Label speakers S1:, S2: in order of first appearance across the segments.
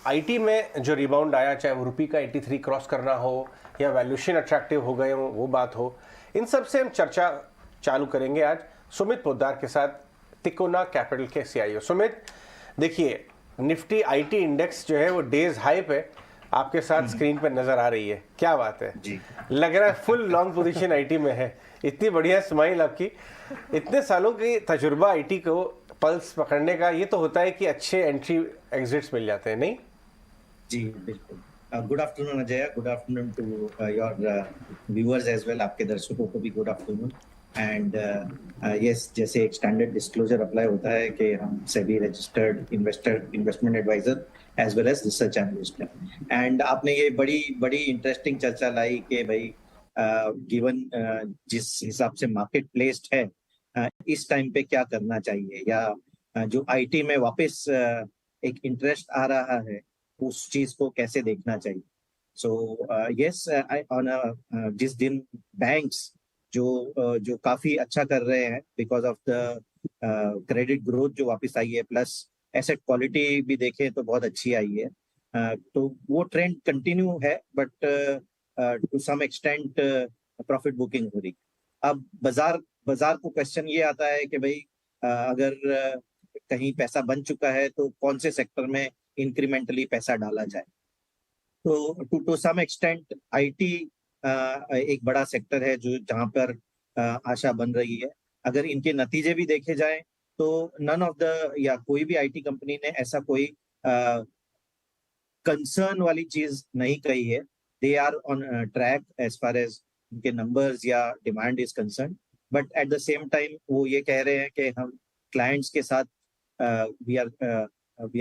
S1: IT में जो rebound आया, चाहे वो रुपी का 83 क्रॉस करना हो या वैल्यूएशन अट्रैक्टिव हो गए हो, वो बात हो, इन सब से हम चर्चा चालू करेंगे आज सुमित पोद्दार के साथ, तिकोना कैपिटल के सीईओ। सुमित, देखिए निफ्टी आईटी इंडेक्स जो है वो डेज हाई पे आपके साथ स्क्रीन पर नजर आ रही है, क्या बात है
S2: जी।
S1: लग रहा है फुल लॉन्ग पोजीशन आईटी में है। इतनी बढ़िया स्माइल आपकी, इतने सालों की तजुर्बा आईटी को पल्स पकड़ने का, ये तो होता है कि अच्छे एंट्री एग्जिट्स मिल जाते हैं, नहीं?
S2: जी बिल्कुल। Good afternoon Ajay, good afternoon to your viewers as well. आपके दर्शकों को भी गुड आफ्टरनून। एंड यस, जैसे एक स्टैंडर्ड डिस्क्लोजर अप्लाई होता है कि हम SEBI registered investment adviser as well as research analyst हैं। एंड आपने ये बड़ी बड़ी इंटरेस्टिंग चर्चा लाई कि भाई गिवन जिस हिसाब से मार्केट प्लेस्ड है, इस टाइम पे क्या करना चाहिए, या जो आईटी में वापस एक इंटरेस्ट आ रहा है, उस चीज को कैसे देखना चाहिए। सो यस, जिस दिन बैंक्स जो काफी अच्छा कर रहे हैं because of the credit growth जो वापस आई है, प्लस एसेट क्वालिटी भी देखें तो बहुत अच्छी आई है, तो वो ट्रेंड कंटिन्यू है, but to some extent profit booking हो रही। अब बाजार बाजार को क्वेश्चन ये आता है कि भाई अगर कहीं पैसा बन चुका है तो कौन से सेक्टर में इंक्रीमेंटली पैसा डाला जाए। तो टू सम एक्सटेंट आईटी एक बड़ा सेक्टर है जो जहां पर आशा बन रही है। अगर इनके नतीजे भी देखे जाएं तो नन ऑफ द, या कोई भी आईटी कंपनी ने ऐसा कोई कंसर्न वाली चीज नहीं कही है। They are on track as far as उनके नंबर्स या demand is concern, but at the same time वो ये कह रहे हैं कि हम क्लाइंट्स के साथ we are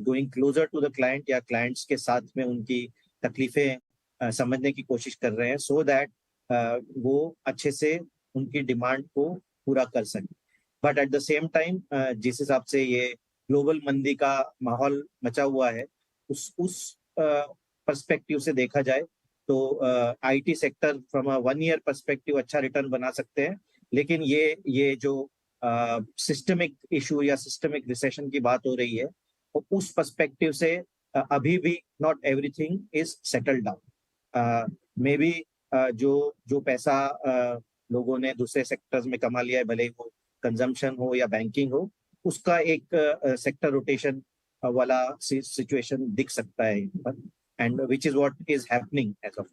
S2: going closer to the client, या क्लाइंट्स के साथ में उनकी तकलीफें समझने की कोशिश कर रहे हैं, सो दैट वो अच्छे से उनकी डिमांड को पूरा कर सके। But at the same time जिस हिसाब से ये ग्लोबल मंदी का माहौल मचा हुआ है, उस पर्सपेक्टिव से देखा जाए तो IT sector from a 1 year perspective अच्छा रिटर्न बना सकते हैं। लेकिन ये जो सिस्टमिक इशू या सिस्टमिक रिसेशन की बात हो रही है, तो उस पर्सपेक्टिव से अभी भी not everything is settled down. May be जो जो पैसा लोगों ने दूसरे सेक्टर्स में कमा लिया है, भले वो कंजम्पशन हो या बैंकिंग हो, उसका एक सेक्टर रोटेशन वाला सिचुएशन दिख सकता है यहाँ पर, and which is what is happening as of.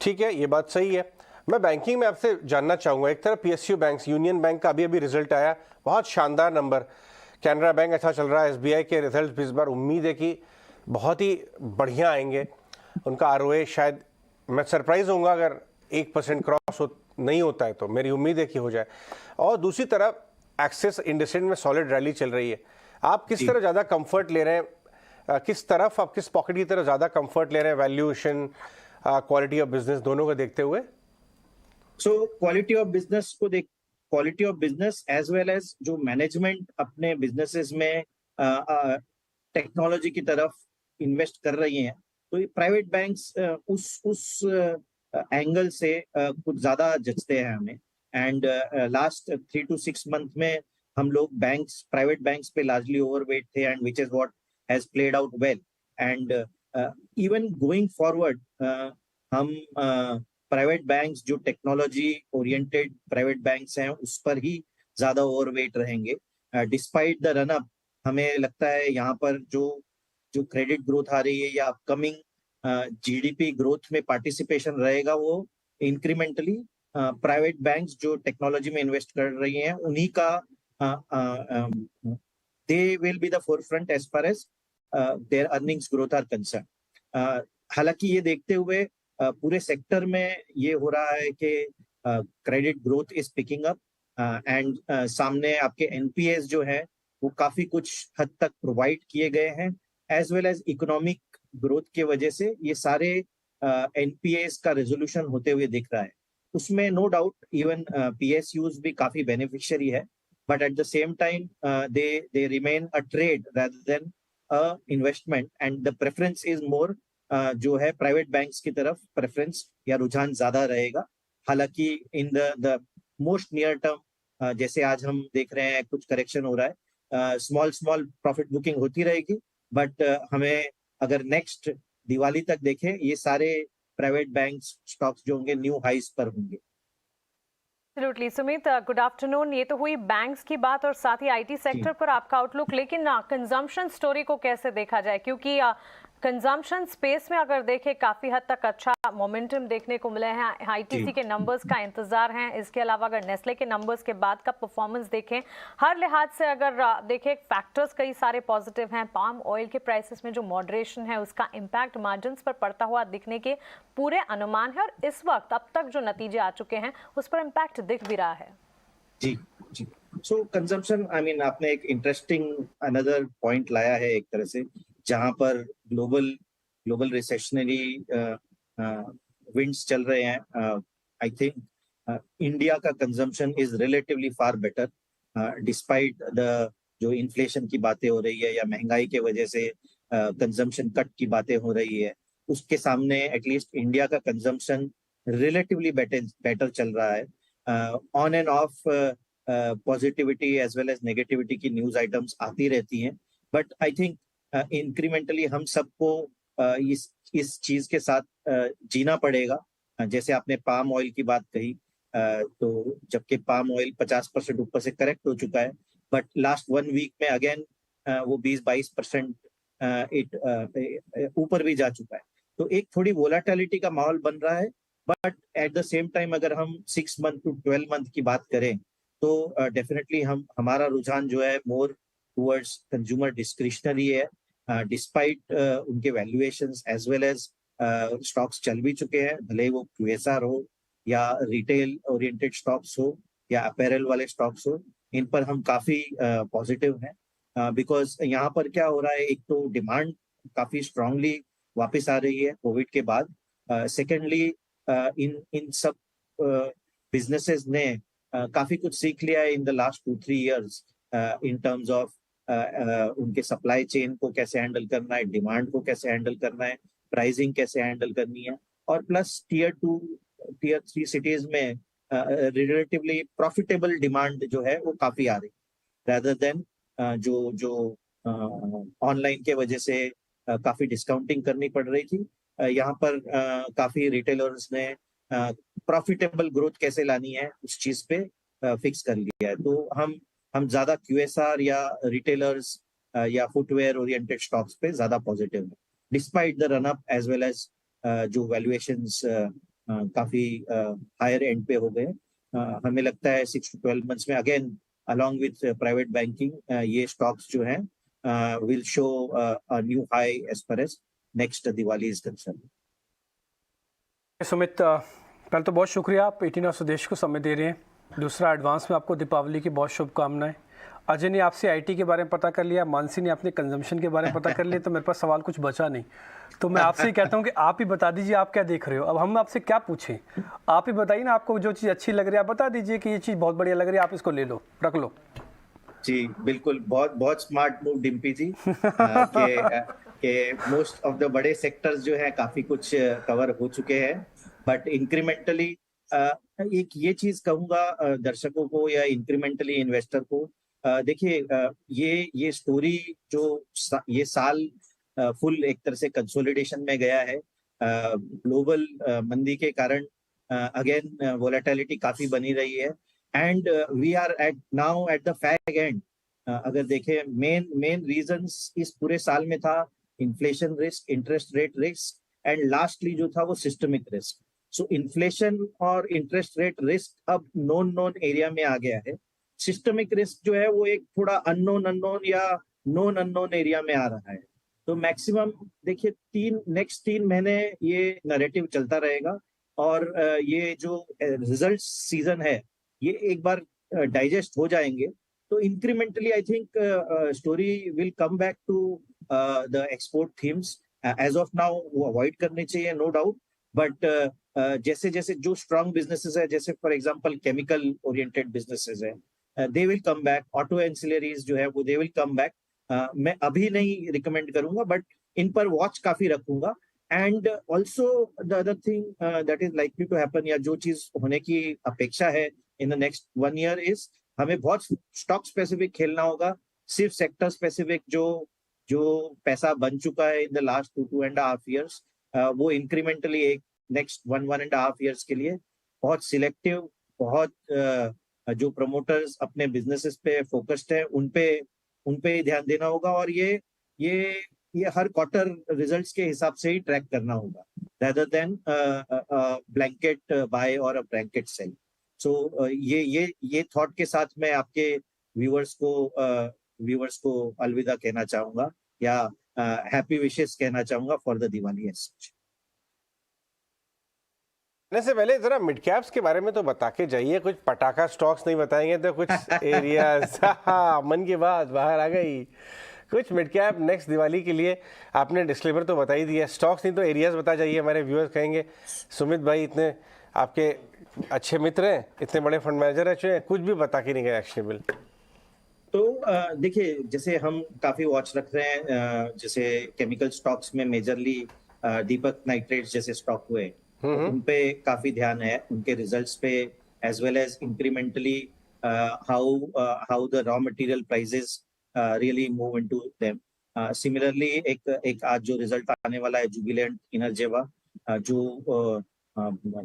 S1: ठीक है, ये बात सही है। मैं बैंकिंग में आपसे जानना चाहूंगा, एक तरफ पीएसयू बैंक, यूनियन बैंक का अभी अभी रिजल्ट आया, बहुत शानदार नंबर। कैनरा बैंक अच्छा चल रहा है, एसबीआई के रिजल्ट भी इस बार उम्मीद है कि बहुत ही बढ़िया आएंगे। उनका आरओए शायद, मैं सरप्राइज होऊंगा अगर 1% क्रॉस नहीं होता है, तो मेरी उम्मीद है कि हो जाए। और दूसरी तरफ एक्सिस इंडस्ट्री में सॉलिड रैली चल रही है। आप किस तरह ज़्यादा कंफर्ट ले रहे हैं, किस तरफ आप, किस पॉकेट की तरफ ज़्यादा कंफर्ट ले रहे हैं, वैल्यूएशन, क्वालिटी ऑफ बिजनेस, दोनों को देखते हुए?
S2: सो क्वालिटी ऑफ बिजनेस को देख, quality of business as well as जो मैनेजमेंट अपने बिजनेसेस में टेक्नोलॉजी की तरफ इन्वेस्ट कर रही हैं, तो प्राइवेट बैंक्स उस एंगल से कुछ ज्यादा जचते हैं हमें। एंड लास्ट 3 to 6 मंथ में हम लोग बैंक्स, प्राइवेट बैंक्स पे लार्जली ओवरवेट थे, and which is what has played out well. And even going forward हम प्राइवेट बैंक्स, जो टेक्नोलॉजी ओरिएंटेड प्राइवेट बैंक्स हैं, उस पर ही ज्यादा ओवरवेट रहेंगे। डिस्पाइट द रन अप, हमें लगता है यहाँ पर जो जो क्रेडिट ग्रोथ आ रही है या अपकमिंग जीडीपी ग्रोथ में पार्टिसिपेशन रहेगा, वो इंक्रीमेंटली प्राइवेट बैंक्स जो टेक्नोलॉजी में इन्वेस्ट कर रही हैं उन्हीं का, they will be the forefront as far as their earnings growth are concern. हालांकि ये देखते हुए पूरे सेक्टर में ये हो रहा है कि credit growth is picking up, and सामने आपके एनपीएस जो है वो काफी कुछ हद तक प्रोवाइड किए गए हैं, as well as economic growth के वजह से ये सारे एनपीएस का रेजोल्यूशन होते हुए दिख रहा है। उसमें नो डाउट इवन पीएसयूज भी काफी बेनिफिशियरी है, but at the same time they remain a trade rather than a investment, and the preference is more, जो है प्राइवेट बैंक्स की तरफ प्रेफरेंस या रुझान ज्यादा रहेगा। हालांकि in the most near term, जैसे आज हम देख रहे हैं कुछ करेक्शन हो रहा है, स्मॉल स्मॉल प्रॉफिट बुकिंग होती रहेगी, बट हमें अगर नेक्स्ट दिवाली तक देखें, ये सारे प्राइवेट बैंक स्टॉक्स जो होंगे न्यू हाइस पर होंगे।
S3: Absolutely Sumit, good afternoon. ये तो हुई बैंक्स की बात और साथ ही आईटी सेक्टर पर आपका आउटलुक, लेकिन कंजम्पशन स्टोरी को कैसे देखा जाए, क्योंकि कंजम्पशन स्पेस में अगर देखें काफी हद तक अच्छा मोमेंटम देखने को मिला है। आईटीसी के नंबर्स का इंतजार है, इसके अलावा अगर नेस्ले के नंबर्स के बाद का परफॉर्मेंस देखें, हर लिहाज से अगर देखें फैक्टर्स कई सारे पॉजिटिव हैं। पाम ऑयल के प्राइसेस में जो मॉडरेशन है उसका इम्पैक्ट मार्जिन्स पर पड़ता हुआ दिखने के पूरे अनुमान है, और इस वक्त अब तक जो नतीजे आ चुके हैं उस पर इम्पैक्ट दिख भी रहा है।
S2: जी जी। सो कंजम्पशन, आई मीन आपने एक इंटरेस्टिंग अनदर पॉइंट लाया है एक तरह से, जहां पर ग्लोबल रिसेशनरी विंड्स चल रहे हैं। आई थिंक इंडिया का consumption is relatively far better, despite the जो इन्फ्लेशन की बातें हो रही है या महंगाई के वजह से कंजम्पशन कट की बातें हो रही है, उसके सामने एटलीस्ट इंडिया का कंजम्पशन रिलेटिवली बेटर चल रहा है। On and off positivity as well as negativity की न्यूज आइटम्स आती रहती हैं, बट आई थिंक इंक्रीमेंटली हम सबको इस चीज के साथ जीना पड़ेगा। जैसे आपने पाम ऑयल की बात कही, तो जबकि पाम ऑयल 50% ऊपर से करेक्ट हो चुका है, बट लास्ट 1 वीक में अगेन वो 20-22% ऊपर भी जा चुका है। तो एक थोड़ी वोलाटिलिटी का माहौल बन रहा है, but at the same time अगर हम 6 मंथ टू 12 मंथ की बात करें तो डेफिनेटली हमारा रुझान जो है मोर टुवर्ड्स कंज्यूमर डिस्क्रिशनरी है। डिस्पाइट उनके valuations as well as stocks चल भी चुके हैं, भले वो क्यूएसआर हो या रिटेल ओरिएंटेड स्टॉक्स हो या अपैरल वाले स्टॉक्स हो, इन पर हम काफी पॉजिटिव हैं। बिकॉज यहाँ पर क्या हो रहा है, एक तो डिमांड काफी स्ट्रांगली वापस आ रही है कोविड के बाद। सेकेंडली इन सब बिजनेसेस ने काफी कुछ सीख लिया है in the last 2-3 years in terms of उनके सप्लाई चेन को कैसे हैंडल करना है, डिमांड को कैसे हैंडल करना है, प्राइसिंग कैसे हैंडल करनी है, और प्लस टियर 2 टियर 3 सिटीज में रिलेटिवली प्रॉफिटेबल डिमांड जो है वो काफी आ रही है, rather देन जो ऑनलाइन के वजह से काफी डिस्काउंटिंग करनी पड़ रही थी। यहाँ पर काफी रिटेलर्स ने प्रॉफिटेबल ग्रोथ कैसे लानी है उस चीज पे फिक्स कर लिया है। तो हम ज्यादा क्यूएसआर या रिटेलर्स या फुटवेयर ओरिएंटेड स्टॉक्स पे ज्यादा पॉजिटिव है, despite the run up as well as जो वैल्यूएशंस काफी हायर एंड पे हो गए। हमें लगता है 6 to 12 मंथ्स में again along with private banking, ये stocks जो हैं will show a new high as far as next Diwali is concerned.
S4: Sumit, पहले तो बहुत शुक्रिया, आप 18 स्वदेश को समय दे रहे हैं। दूसरा, एडवांस में आपको दीपावली की बहुत शुभकामनाएं। अजय ने आपसे आईटी के बारे में पता कर लिया, मानसी ने अपने कंजम्पशन के बारे में पता कर लिया, तो मेरे पास सवाल कुछ बचा नहीं। तो मैं आपसे ही कहता हूं कि आप ही बता दीजिए आप क्या देख रहे हो। अब हम आपसे क्या पूछें, आप ही बताइए ना, आपको जो चीज़ अच्छी लग रही है आप बता दीजिए कि ये चीज़ बहुत बढ़िया लग रही है, आप इसको ले लो, रख लो।
S2: जी बिल्कुल, बहुत स्मार्ट मूव डिम्पी जी के मोस्ट ऑफ द बड़े सेक्टर्स जो है काफी कुछ कवर हो चुके हैं, बट इंक्रीमेंटली एक ये चीज कहूंगा दर्शकों को या इंक्रीमेंटली इन्वेस्टर को, देखिए ये स्टोरी जो ये साल फुल एक तरह से कंसोलिडेशन में गया है। ग्लोबल मंदी के कारण अगेन वोलेटिलिटी काफी बनी रही है, and we are at now at the fag end. अगर देखें मेन रीजंस इस पूरे साल में था inflation risk, interest rate risk, and lastly जो था वो सिस्टमिक रिस्क। सो इन्फ्लेशन और इंटरेस्ट रेट रिस्क अब नोन एरिया में आ गया है। सिस्टमिक रिस्क जो है वो एक थोड़ा अननोन या नोन अननोन एरिया में आ रहा है। तो मैक्सिमम देखिए नेक्स्ट 3 महीने ये नैरेटिव चलता रहेगा, और ये जो रिजल्ट सीजन है ये एक बार डाइजेस्ट हो जाएंगे तो incrementally I think story will come back to the export themes. As of now वो अवॉइड करने चाहिए, नो डाउट, बट जैसे जैसे जो स्ट्रॉन्ग बिजनेसेस है, जैसे for example chemical oriented businesses है, they will come back. Auto ancillaries जो है वो दे विल कम बैक। मैं अभी नहीं रिकमेंड करूंगा, बट इन पर वॉच काफी रखूंगा। And also the other thing that is likely to happen, या जो चीज होने की अपेक्षा है in the next 1 year, is हमें बहुत स्टॉक स्पेसिफिक खेलना होगा, सिर्फ सेक्टर स्पेसिफिक जो जो पैसा बन चुका है इन द लास्ट 2.5 years, वो इंक्रीमेंटली एक नेक्स्ट 1.5 years के लिए बहुत सिलेक्टिव, बहुत जो प्रमोटर्स अपने बिजनेसेस पे फोकस्ड है उन पे ही ध्यान देना होगा, और ये हर क्वार्टर रिजल्ट्स के हिसाब से ही ट्रैक करना होगा, rather than ब्लैंकेट बाय और अ ब्लैंकेट सेल। सो ये थॉट के साथ मैं आपके व्यूअर्स को अलविदा कहना चाहूंगा, या हैप्पी विशेस कहना चाहूंगा for the Diwali as such.
S1: से पहले जरा मिड कैप्स के बारे में तो बता के जाइए, कुछ पटाखा स्टॉक्स नहीं बताएंगे तो कुछ एरियाज मन की बात बाहर आ गई। कुछ मिड कैप नेक्स्ट दिवाली के लिए आपने डिस्क्लेमर तो बता ही दिया, स्टॉक्स नहीं तो एरियाज बता जाइए, हमारे व्यूअर्स कहेंगे सुमित भाई इतने आपके अच्छे मित्र हैं, इतने बड़े फंड मैनेजर हैं, कुछ भी बता के नहीं गए एक्शनेबल।
S2: तो देखिए, जैसे हम काफी वॉच रख रहे हैं, जैसे केमिकल स्टॉक्स में मेजरली दीपक नाइट्रेट्स जैसे स्टॉक हुए, उन पे काफी ध्यान है, उनके रिजल्ट्स पे, as well as incrementally how the raw material prices really move into them. Similarly एक आज जो रिजल्ट आने वाला है जुबिलेंट इनर्जेवा, जो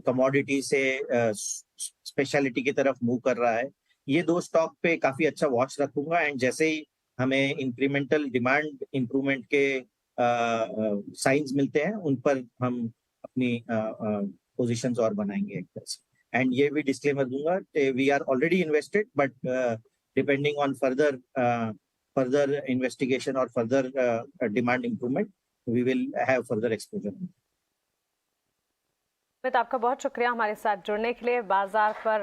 S2: कमोडिटी से स्पेशलिटी की तरफ मूव कर रहा है, ये दो स्टॉक पे काफी अच्छा वॉच रखूंगा, एंड जैसे ही हमें इंक्रीमेंटल डिमांड इंप्रूवमेंट के साइंस मिलते हैं उन पर हम अपनी पोजीशंस और बनाएंगे एक तरह से। एंड ये भी डिस्क्लेमर दूंगा, we are already invested, but depending on further investigation और further demand improvement, we will have further exposure.
S3: आपका बहुत शुक्रिया हमारे साथ जुड़ने के लिए, बाजार पर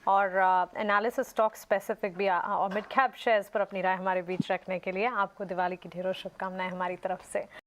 S3: और एनालिसिस स्टॉक स्पेसिफिक भी और मिड कैप शेयर्स पर अपनी राय हमारे बीच रखने के लिए। आपको दिवाली की ढेरों शुभकामनाएं हमारी तरफ से।